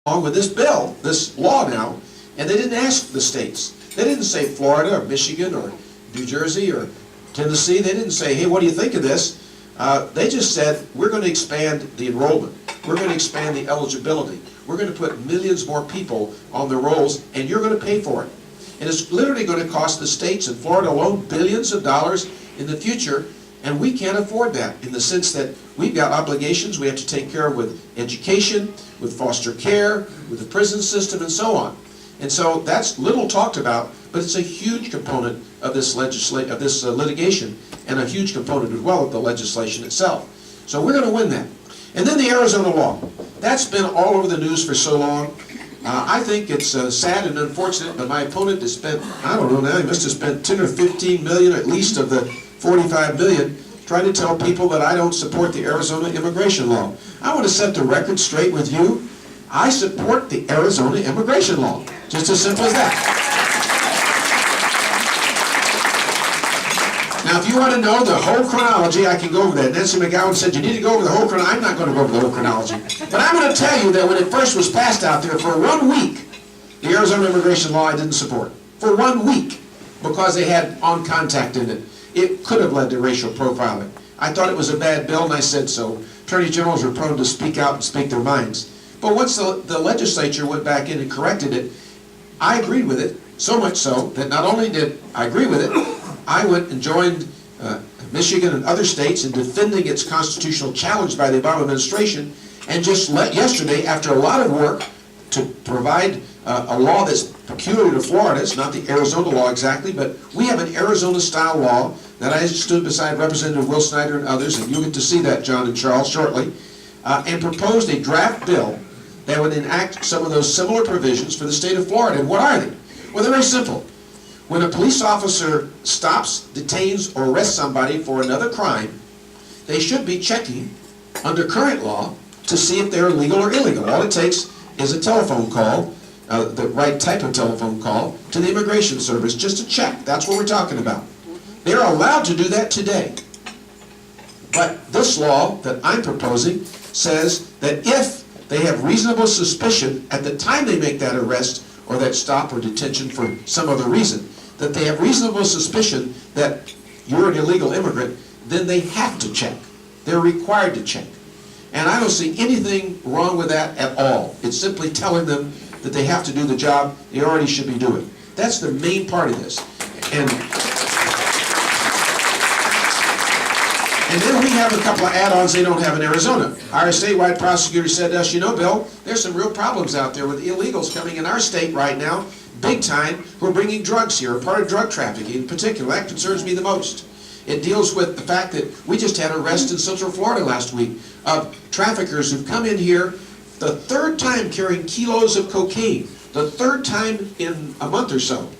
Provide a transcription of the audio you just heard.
along with this bill, this law now, and they didn't ask the states. They didn't say Florida or Michigan or New Jersey or Tennessee. They didn't say, hey, what do you think of this? They just said, we're going to expand the enrollment. We're going to expand the eligibility. We're going to put millions more people on the rolls, and you're going to pay for it. And it's literally going to cost the states and Florida alone billions of dollars in the future, and we can't afford that in the sense that we've got obligations we have to take care of with education, with foster care, with the prison system, and so on. And so that's little talked about, but it's a huge component of this litigation, and a huge component as well of the legislation itself. So we're going to win that. And then the Arizona law. That's been all over the news for so long. I think it's sad and unfortunate, but my opponent has spent, I don't know now, he must have spent 10 or 15 million at least of the 45 million trying to tell people that I don't support the Arizona immigration law. I want to set the record straight with you. I support the Arizona immigration law. Just as simple as that. Now, if you want to know the whole chronology, I can go over that. Nancy McCollum said you need to go over the whole chronology. I'm not going to go over the whole chronology. But I'm going to tell you that when it first was passed out there, for 1 week, the Arizona immigration law I didn't support. For 1 week, because they had on contact in it. It could have led to racial profiling. I thought it was a bad bill, and I said so. Attorney generals are prone to speak out and speak their minds. But once the legislature went back in and corrected it, I agreed with it, so much so that not only did I agree with it, I went and joined Michigan and other states in defending its constitutional challenge by the Obama administration, and just yesterday, after a lot of work to provide a law that's peculiar to Florida, it's not the Arizona law exactly, but we have an Arizona-style law that I stood beside Representative Will Snyder and others, and you'll get to see that, John and Charles, shortly, and proposed a draft bill that would enact some of those similar provisions for the state of Florida. And what are they? Well, they're very simple. When a police officer stops, detains, or arrests somebody for another crime, they should be checking, under current law, to see if they're legal or illegal. All it takes is a telephone call, the right type of telephone call, to the Immigration Service, just to check. That's what we're talking about. They're allowed to do that today. But this law that I'm proposing says that if they have reasonable suspicion at the time they make that arrest or that stop or detention for some other reason, that they have reasonable suspicion that you're an illegal immigrant, then they have to check. They're required to check. And I don't see anything wrong with that at all. It's simply telling them that they have to do the job they already should be doing. That's the main part of this. And then we have a couple of add-ons they don't have in Arizona. Our statewide prosecutor said to us, you know, Bill, there's some real problems out there with illegals coming in our state right now, big time, who are bringing drugs here, a part of drug trafficking in particular. That concerns me the most. It deals with the fact that we just had an arrest in Central Florida last week of traffickers who've come in here the third time carrying kilos of cocaine, the third time in a month or so.